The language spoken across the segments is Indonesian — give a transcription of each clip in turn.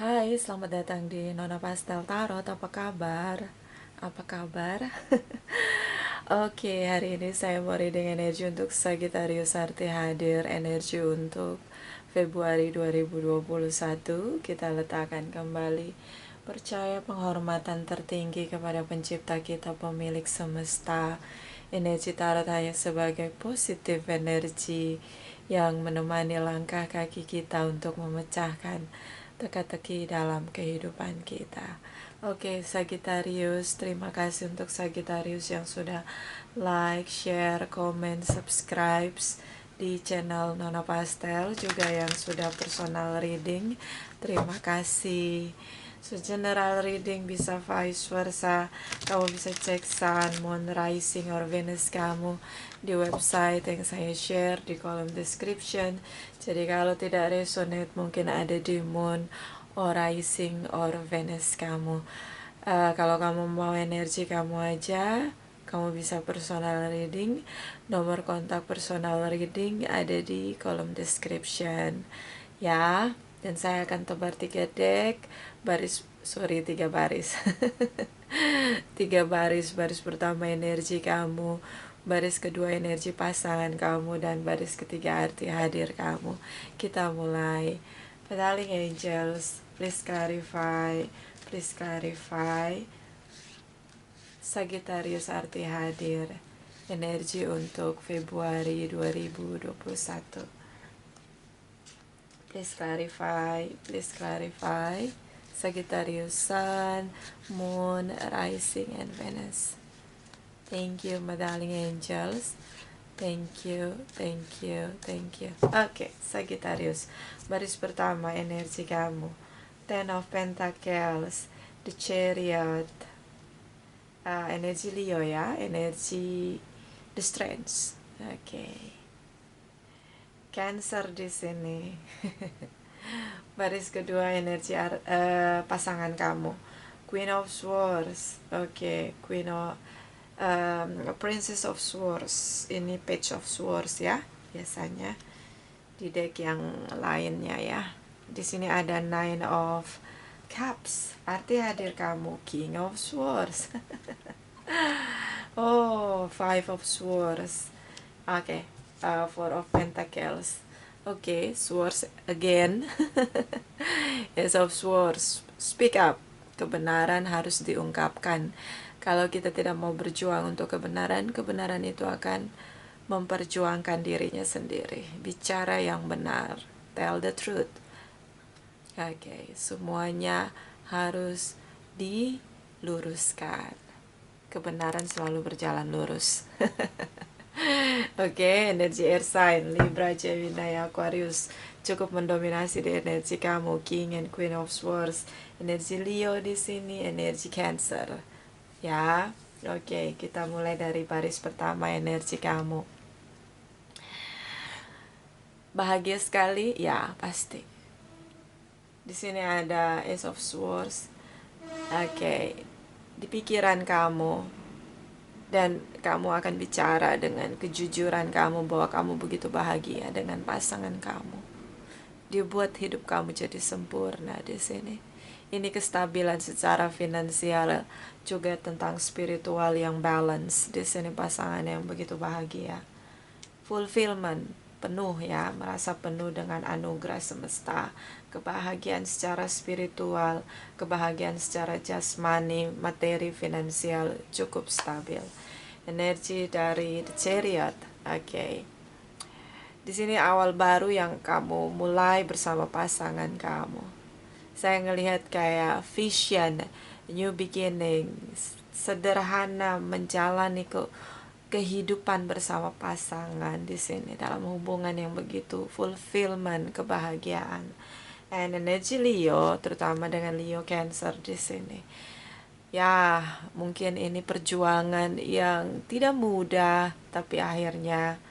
Hai, selamat datang di Nona Pastel Tarot. Apa kabar? Apa kabar? Oke, hari ini saya mau reading energi untuk Sagittarius Arti hadir. Energi untuk Februari 2021. Kita letakkan kembali percaya penghormatan tertinggi kepada pencipta kita, pemilik semesta. Energi tarot hanya sebagai positif energi yang menemani langkah kaki kita untuk memecahkan teka-teki dalam kehidupan kita. Oke, Sagittarius, terima kasih untuk Sagittarius yang sudah like, share, comment, subscribe di channel Nona Pastel, juga yang sudah personal reading. Terima kasih. So, general reading bisa vice versa. Kamu bisa cek Sun, Moon, Rising, or Venus kamu di website yang saya share di kolom description. Jadi kalau tidak resonate mungkin ada di Moon, or Rising, or Venus kamu. Kalau kamu mau energi kamu aja, kamu bisa personal reading. Nomor kontak personal reading ada di kolom description. Ya, dan saya akan tebar 3 deck, tiga baris. 3 baris. Baris pertama energi kamu, baris kedua energi pasangan kamu, dan baris ketiga arti hadir kamu. Kita mulai. Pedaling angels, please clarify, please clarify. Sagittarius arti hadir, energi untuk Februari 2021. Please clarify, please clarify. Sagittarius Sun, Moon, Rising, and Venus. Thank you, my darling angels. Thank you, thank you, thank you. Oke, Sagittarius. Baris pertama energi kamu. Ten of Pentacles, the Chariot. Energi Leo ya, energi the Strength. Oke. Cancer di sini. Baris kedua energi pasangan kamu. Queen of Swords. Oke, Princess of Swords. Ini Page of Swords ya, biasanya di deck yang lainnya ya. Di sini ada Nine of Cups. Arti hadir kamu, King of Swords. Oh, Five of Swords. Oke. Four of Pentacles. Oke, Swords again. Ace of Swords. Speak up. Kebenaran harus diungkapkan. Kalau kita tidak mau berjuang untuk kebenaran, kebenaran itu akan memperjuangkan dirinya sendiri. Bicara yang benar. Tell the truth. Oke, semuanya harus diluruskan. Kebenaran selalu berjalan lurus. Oke, energi air sign Libra, Gemini, Aquarius cukup mendominasi di energi kamu, King and Queen of Swords. Energi Leo di sini, energi Cancer. Ya, oke, kita mulai dari baris pertama energi kamu. Bahagia sekali, ya pasti. Di sini ada Ace of Swords. Oke, di pikiran kamu. Dan kamu akan bicara dengan kejujuran kamu bahwa kamu begitu bahagia dengan pasangan kamu. Dia buat hidup kamu jadi sempurna di sini. Ini kestabilan secara finansial, juga tentang spiritual yang balance. Di sini pasangan yang begitu bahagia. Fulfillment, penuh ya, merasa penuh dengan anugerah semesta. Kebahagiaan secara spiritual, kebahagiaan secara jasmani, materi, finansial cukup stabil. Energi dari The Chariot. Oke. Di sini awal baru yang kamu mulai bersama pasangan kamu. Saya ngelihat kayak vision, new beginning, sederhana menjalani kehidupan bersama pasangan di sini dalam hubungan yang begitu fulfillment, kebahagiaan. And energi Leo, terutama dengan Leo Cancer di sini. Ya, mungkin ini perjuangan yang tidak mudah, tapi akhirnya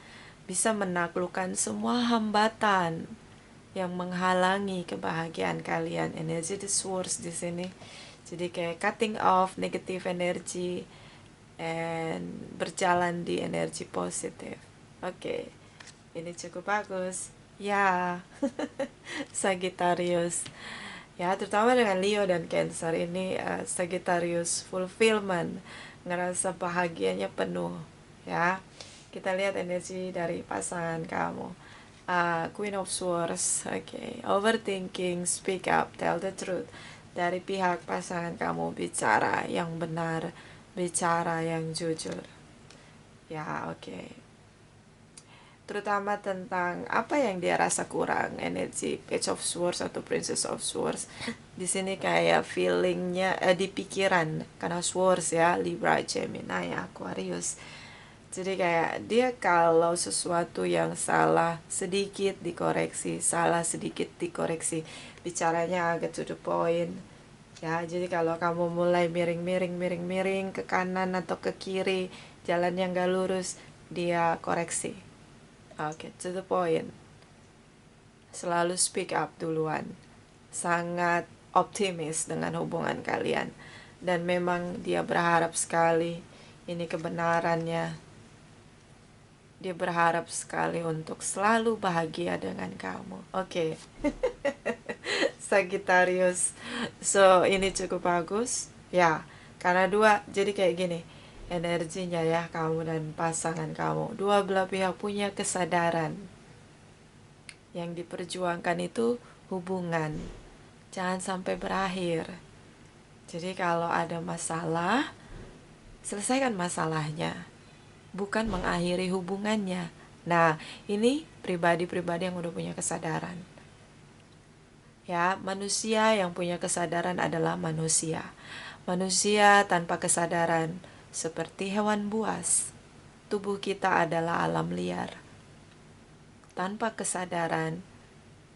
bisa menaklukkan semua hambatan yang menghalangi kebahagiaan kalian. Energi the Swords di sini. Jadi kayak cutting off negative energy and berjalan di energi positif. Oke. Ini cukup bagus. Ya. Sagittarius. Ya, terutama dengan Leo dan Cancer ini, Sagittarius fulfillment, ngerasa bahagianya penuh, ya. Kita lihat energi dari pasangan kamu. Queen of Swords, oke. Overthinking, speak up, tell the truth. Dari pihak pasangan kamu, bicara yang benar, bicara yang jujur. Ya, oke. Terutama tentang apa yang dia rasa kurang, energi Page of Swords atau Princess of Swords. Di sini kayak feelingnya di pikiran, karena Swords ya, Libra, Gemini, Aquarius. Jadi kayak dia kalau sesuatu yang salah sedikit dikoreksi, salah sedikit dikoreksi, bicaranya agak to the point. Ya, jadi kalau kamu mulai miring ke kanan atau ke kiri, jalan yang gak lurus, dia koreksi. Oke, to the point. Selalu speak up duluan. Sangat optimis dengan hubungan kalian. Dan memang dia berharap sekali ini kebenarannya. Dia berharap sekali untuk selalu bahagia dengan kamu. Oke. Sagittarius. So, ini cukup bagus. Ya, karena dua, jadi kayak gini. Energinya ya, kamu dan pasangan kamu. Dua belah pihak punya kesadaran. Yang diperjuangkan itu hubungan. Jangan sampai berakhir. Jadi kalau ada masalah, selesaikan masalahnya. Bukan mengakhiri hubungannya. Nah, ini pribadi-pribadi yang udah punya kesadaran. Ya, manusia yang punya kesadaran adalah manusia. Manusia tanpa kesadaran seperti hewan buas. Tubuh kita adalah alam liar. Tanpa kesadaran,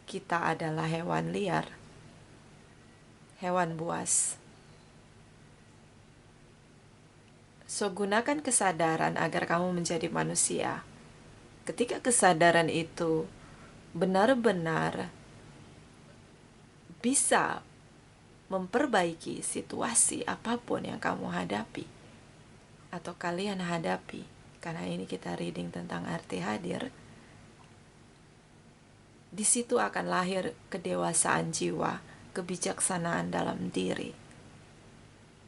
kita adalah hewan liar. Hewan buas. So, gunakan kesadaran agar kamu menjadi manusia. Ketika kesadaran itu benar-benar bisa memperbaiki situasi apapun yang kamu hadapi atau kalian hadapi, karena ini kita reading tentang arti hadir, di situ akan lahir kedewasaan jiwa, kebijaksanaan dalam diri,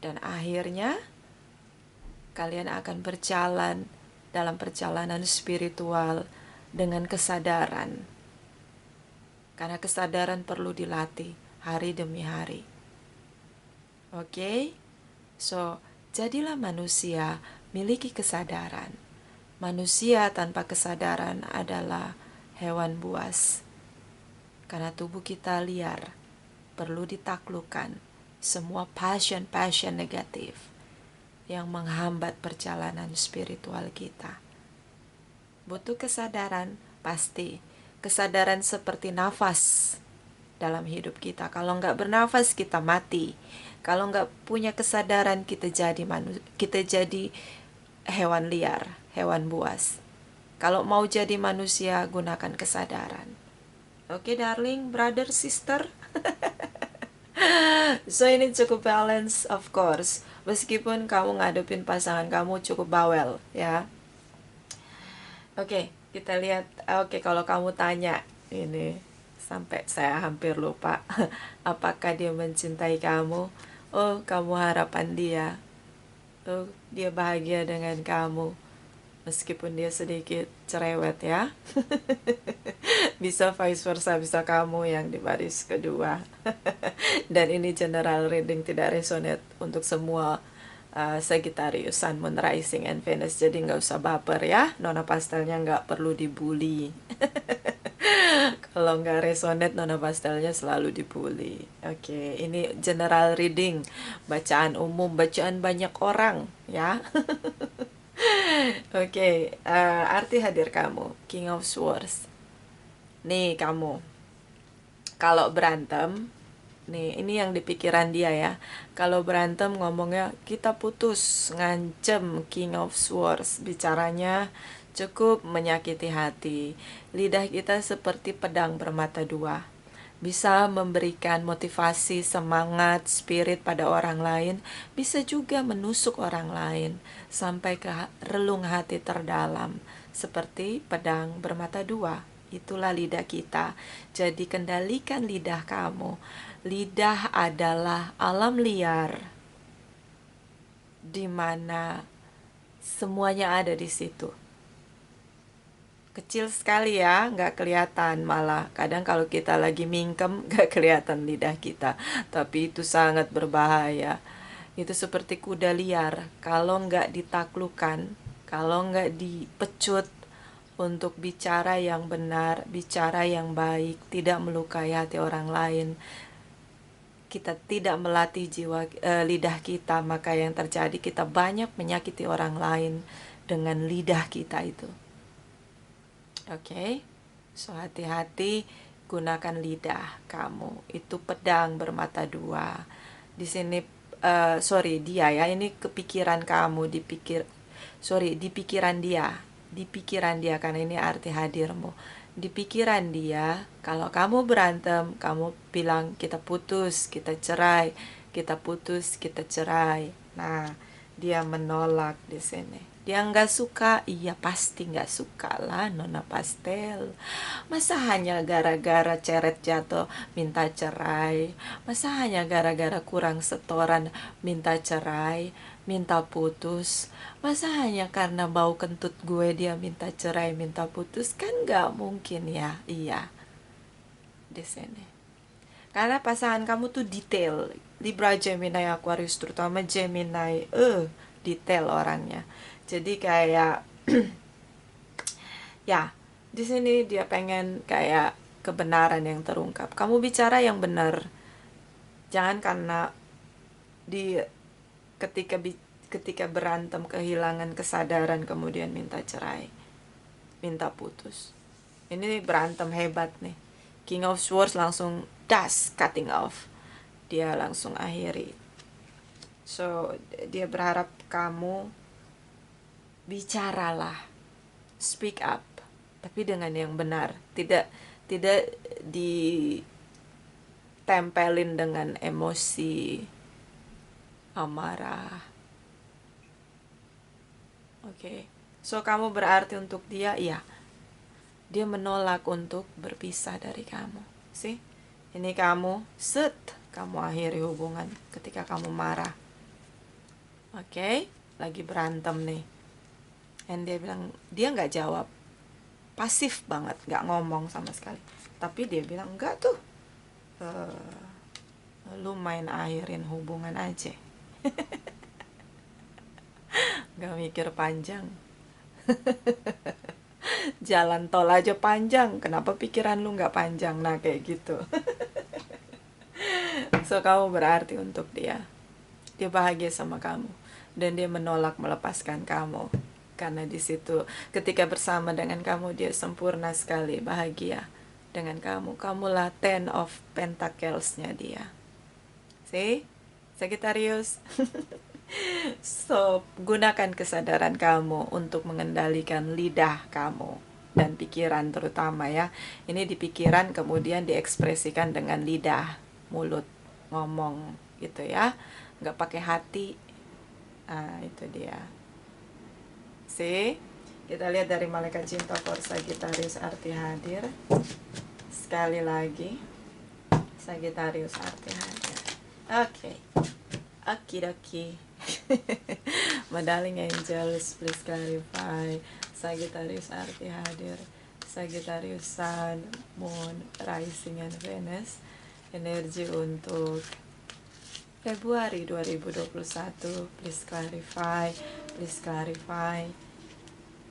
dan akhirnya kalian akan berjalan dalam perjalanan spiritual dengan kesadaran, karena kesadaran perlu dilatih hari demi hari. Oke? So, jadilah manusia, miliki kesadaran. Manusia tanpa kesadaran adalah hewan buas. Karena tubuh kita liar, perlu ditaklukkan semua passion negatif yang menghambat perjalanan spiritual kita. Butuh kesadaran, pasti. Kesadaran seperti nafas dalam hidup kita. Kalau nggak bernafas, kita mati. Kalau nggak punya kesadaran, kita jadi hewan liar, hewan buas. Kalau mau jadi manusia, gunakan kesadaran. Oke, darling, brother, sister. So, ini cukup balance, of course. Meskipun kamu ngadepin pasangan kamu cukup bawel, ya. Oke, kita lihat. Oke, kalau kamu tanya, ini sampai saya hampir lupa. Apakah dia mencintai kamu? Oh, kamu harapan dia. Oh, dia bahagia dengan kamu. Meskipun dia sedikit cerewet ya. Bisa vice versa, bisa kamu yang di baris kedua. Dan ini general reading, tidak resonate untuk semua Sagittarius, Sun, Moon, Rising, and Venus. Jadi nggak usah baper ya. Nona pastelnya nggak perlu dibully. Kalau nggak resonate, Nona pastelnya selalu dibully. Oke, ini general reading, bacaan umum, bacaan banyak orang ya. Oke, arti hadir kamu, King of Swords. Nih kamu, kalau berantem, nih ini yang di pikiran dia ya. Kalau berantem ngomongnya kita putus, ngancem, King of Swords. Bicaranya cukup menyakiti hati. Lidah kita seperti pedang bermata dua. Bisa memberikan motivasi, semangat, spirit pada orang lain. Bisa juga menusuk orang lain sampai ke relung hati terdalam. Seperti pedang bermata dua. itulah lidah kita. Jadi kendalikan lidah kamu. Lidah adalah alam liar di mana semuanya ada di situ. Kecil sekali ya, nggak kelihatan, malah kadang kalau kita lagi mingkem nggak kelihatan lidah kita, tapi itu sangat berbahaya. Itu seperti kuda liar, kalau nggak ditaklukkan, kalau nggak dipecut untuk bicara yang benar, bicara yang baik, tidak melukai hati orang lain, kita tidak melatih lidah kita, maka yang terjadi kita banyak menyakiti orang lain dengan lidah kita itu. Oke, so hati-hati, gunakan lidah kamu. Itu pedang bermata dua. Di sini, dia ya, ini kepikiran kamu, di pikiran dia, karena ini arti hadirmu. Di pikiran dia, kalau kamu berantem, kamu bilang kita putus, kita cerai, kita putus, kita cerai. Nah, dia menolak di sini. Dia nggak suka, iya pasti nggak suka lah Nona Pastel. Masa hanya gara-gara ceret jatuh minta cerai? Masa hanya gara-gara kurang setoran minta cerai, minta putus? Masa hanya karena bau kentut gue dia minta cerai, minta putus? Kan nggak mungkin ya, iya. Di sini. Karena pasangan kamu tuh detail. Libra, Gemini, Aquarius, terutama Gemini, detail orangnya. Jadi kayak ya, di sini dia pengen kayak kebenaran yang terungkap. Kamu bicara yang benar. Jangan karena di ketika berantem kehilangan kesadaran kemudian minta cerai, minta putus. Ini berantem hebat nih. King of Swords langsung cutting off. Dia langsung akhiri. So, dia berharap kamu bicaralah, speak up, tapi dengan yang benar, tidak ditempelin dengan emosi, amarah. Oke. So kamu berarti untuk dia, iya. Dia menolak untuk berpisah dari kamu. See? Ini kamu kamu akhiri hubungan ketika kamu marah. Oke, lagi berantem nih. Dan dia bilang, dia nggak jawab, pasif banget, nggak ngomong sama sekali. Tapi dia bilang, enggak tuh, lu main akhirin hubungan aja. Nggak mikir panjang. Jalan tol aja panjang, kenapa pikiran lu nggak panjang? Nah kayak gitu. So kamu berarti untuk dia. Dia bahagia sama kamu. Dan dia menolak melepaskan kamu. Karena di situ ketika bersama dengan kamu dia sempurna sekali, bahagia dengan kamu. Kamulah 10 of Pentacles-nya dia. See? Sagittarius. So, gunakan kesadaran kamu untuk mengendalikan lidah kamu dan pikiran terutama ya. Ini di pikiran kemudian diekspresikan dengan lidah, mulut, ngomong gitu ya. Nggak pakai hati. Nah, itu dia. See? Kita lihat dari malaikat cinta for Sagittarius arti hadir. Sekali lagi. Sagittarius arti hadir. Oke. Okidoki. My darling angels, please clarify. Sagittarius arti hadir. Sagittarius Sun, Moon, Rising, and Venus. Energi untuk Februari 2021. Please clarify. Please clarify.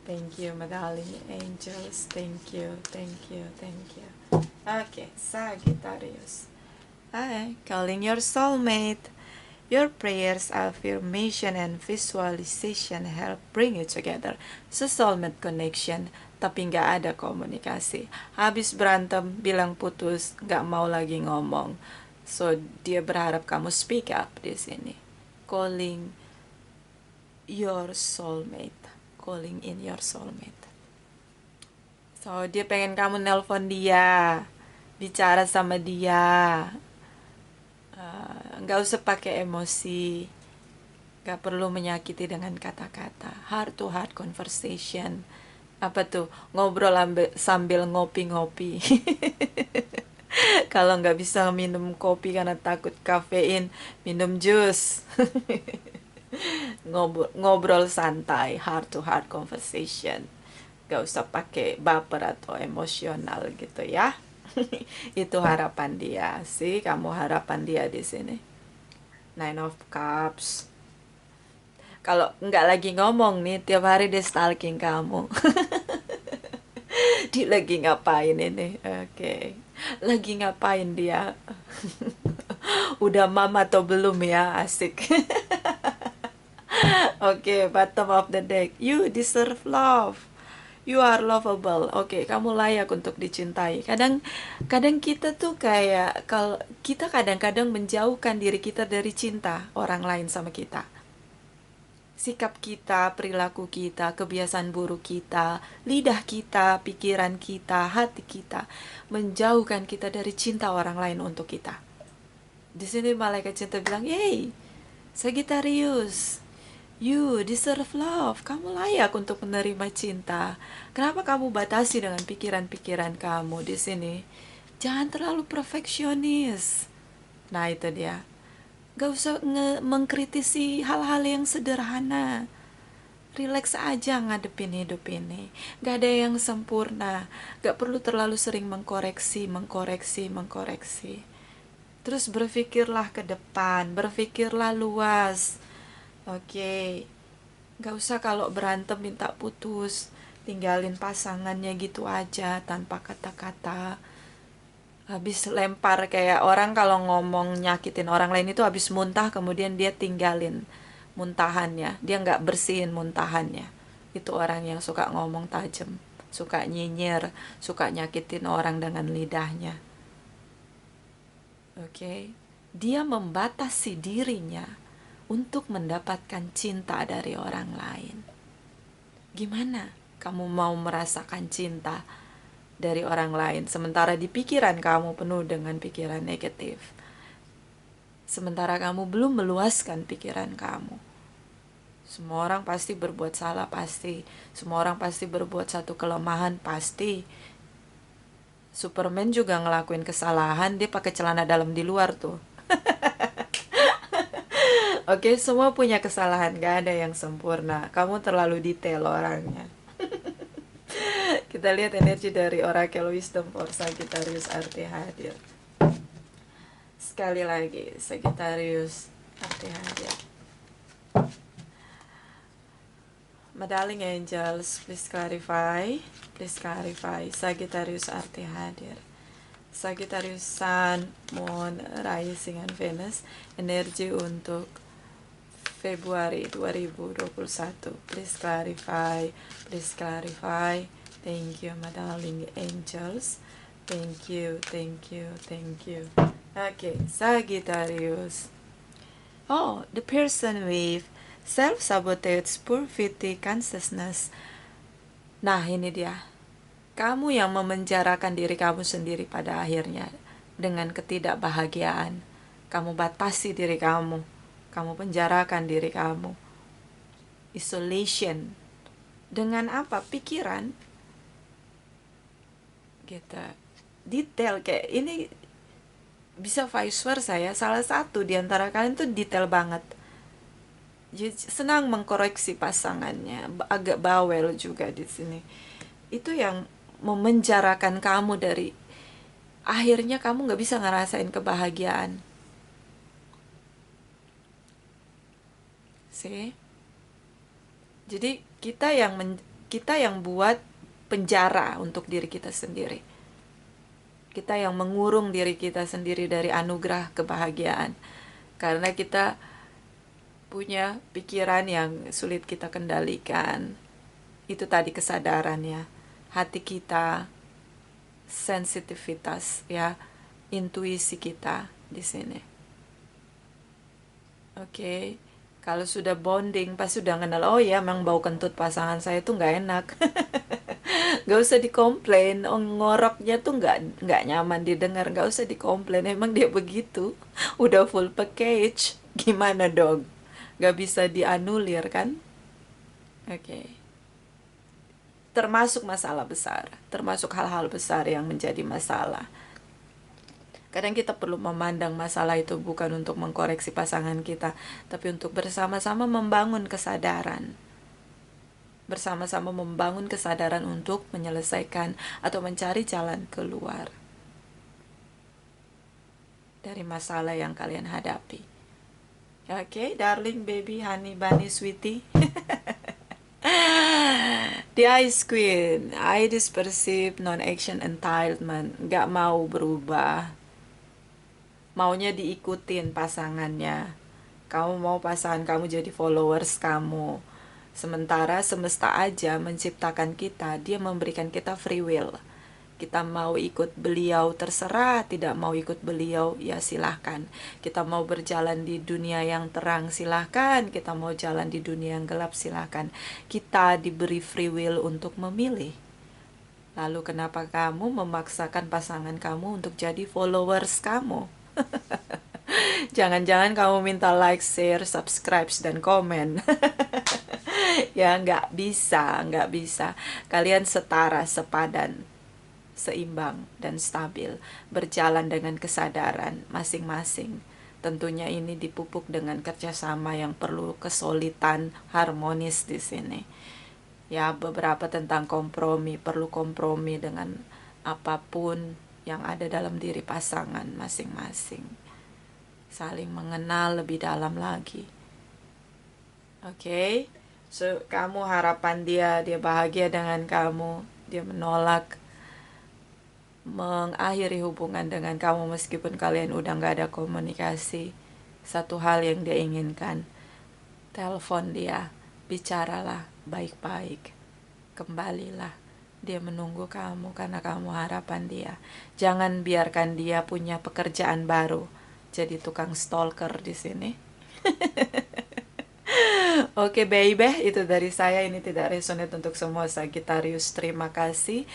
Thank you, my darling angels. Thank you, thank you, thank you. Okay, Sagittarius. Hi, calling your soulmate. Your prayers, affirmation, and visualization help bring you together. Soulmate connection, tapi nggak ada komunikasi. Habis berantem, bilang putus, nggak mau lagi ngomong. So, dia berharap kamu speak up di sini. Calling your soulmate. Calling in your soulmate. So, dia pengen kamu nelpon dia. Bicara sama dia. Nggak usah pakai emosi, nggak perlu menyakiti dengan kata-kata. Heart to heart conversation Apa tuh? Ngobrol sambil ngopi-ngopi. Kalau nggak bisa minum kopi karena takut kafein, minum jus. Ngobrol santai, heart to heart conversation. Gak usah pakai baper atau emosional gitu ya. Itu harapan dia sih, kamu harapan dia di sini. Nine of Cups. Kalau nggak lagi ngomong nih, tiap hari dia stalking kamu. Dia lagi ngapain ini? Oke. Lagi ngapain dia? Udah mama atau belum ya? Asik. Oke, bottom of the deck. You deserve love. You are lovable. Oke, kamu layak untuk dicintai. Kadang kadang kita tuh kayak kalau kita kadang-kadang menjauhkan diri kita dari cinta orang lain sama kita. Sikap kita, perilaku kita, kebiasaan buruk kita, lidah kita, pikiran kita, hati kita menjauhkan kita dari cinta orang lain untuk kita. Di sini malaikat cinta bilang, "Hey, Sagittarius, you deserve love. Kamu layak untuk menerima cinta. Kenapa kamu batasi dengan pikiran-pikiran kamu di sini? Jangan terlalu perfeksionis." Nah, itu dia. Gak usah mengkritisi hal-hal yang sederhana. Relax aja ngadepin hidup ini. Gak ada yang sempurna. Gak perlu terlalu sering mengkoreksi. Terus berpikirlah ke depan, berpikirlah luas. Oke. Gak usah kalau berantem minta putus, tinggalin pasangannya gitu aja tanpa kata-kata. Habis lempar kayak orang kalau ngomong nyakitin orang lain itu habis muntah kemudian dia tinggalin muntahannya, dia nggak bersihin muntahannya. Itu orang yang suka ngomong tajam, suka nyinyir, suka nyakitin orang dengan lidahnya. Oke. Dia membatasi dirinya untuk mendapatkan cinta dari orang lain. Gimana kamu mau merasakan cinta dari orang lain sementara di pikiran kamu penuh dengan pikiran negatif, sementara kamu belum meluaskan pikiran kamu? Semua orang pasti berbuat salah, pasti. Semua orang pasti berbuat satu kelemahan, pasti. Superman juga ngelakuin kesalahan, dia pakai celana dalam di luar tuh. Oke, semua punya kesalahan, gak ada yang sempurna. Kamu terlalu detail orangnya. Kita lihat energi dari Oracle Wisdom for Sagittarius arti hadir. Sekali lagi, Sagittarius arti hadir. My darling angels, please clarify. Please clarify. Sagittarius arti hadir. Sagittarius Sun, Moon, Rising, and Venus. Energi untuk Februari 2021. Please clarify. Please clarify. Thank you, my darling angels. Thank you, thank you, thank you. Okay, Sagittarius. Oh, the person with self-sabotage, poor pity, consciousness. Nah, ini dia. Kamu yang memenjarakan diri kamu sendiri pada akhirnya dengan ketidakbahagiaan. Kamu batasi diri kamu. Kamu penjarakan diri kamu. Isolation. Dengan apa? Pikiran. Gitu. Detail kayak ini bisa vice versa ya. Salah satu di antara kalian tuh detail banget. Senang mengkoreksi pasangannya, agak bawel juga di sini. Itu yang memenjarakan kamu dari akhirnya kamu nggak bisa ngerasain kebahagiaan. See? Jadi kita yang buat penjara untuk diri kita sendiri. Kita yang mengurung diri kita sendiri dari anugerah kebahagiaan. Karena kita punya pikiran yang sulit kita kendalikan. Itu tadi kesadarannya. Hati kita, sensitivitas ya, intuisi kita di sini. Oke. Kalau sudah bonding, pasti sudah kenal, oh ya memang bau kentut pasangan saya tuh nggak enak. Gak usah dikomplain, oh, ngoroknya tuh nggak nyaman didengar, nggak usah dikomplain, emang dia begitu. Udah full package, gimana dong? Gak bisa dianulir kan? Oke. termasuk masalah besar, termasuk hal-hal besar yang menjadi masalah. Kadang kita perlu memandang masalah itu bukan untuk mengkoreksi pasangan kita, tapi untuk bersama-sama membangun kesadaran. Bersama-sama membangun kesadaran untuk menyelesaikan atau mencari jalan keluar dari masalah yang kalian hadapi. Oke, darling, baby, honey, bunny, sweetie. The Ice Queen, Iris perceive non-action entitlement, gak mau berubah, maunya diikutin pasangannya. Kamu mau pasangan kamu jadi followers kamu. Sementara semesta aja menciptakan kita, dia memberikan kita free will. Kita mau ikut beliau terserah, tidak mau ikut beliau ya silahkan. Kita mau berjalan di dunia yang terang silahkan, kita mau jalan di dunia yang gelap silahkan. Kita diberi free will untuk memilih. Lalu kenapa kamu memaksakan pasangan kamu untuk jadi followers kamu? Jangan-jangan kamu minta like, share, subscribe, dan komen. Ya nggak bisa. Kalian setara, sepadan, seimbang dan stabil, berjalan dengan kesadaran masing-masing. Tentunya ini dipupuk dengan kerjasama yang perlu kesulitan harmonis di sini. Ya, beberapa tentang kompromi, perlu kompromi dengan apapun yang ada dalam diri pasangan masing-masing. Saling mengenal lebih dalam lagi. Oke, so kamu harapan dia bahagia dengan kamu, dia menolak mengakhiri hubungan dengan kamu meskipun kalian udah gak ada komunikasi. Satu hal yang dia inginkan, telepon dia, bicaralah baik-baik, kembalilah. Dia menunggu kamu karena kamu harapan dia. Jangan biarkan dia punya pekerjaan baru, jadi tukang stalker di sini. Oke, baby, itu dari saya. Ini tidak resonate untuk semua Sagittarius. Terima kasih.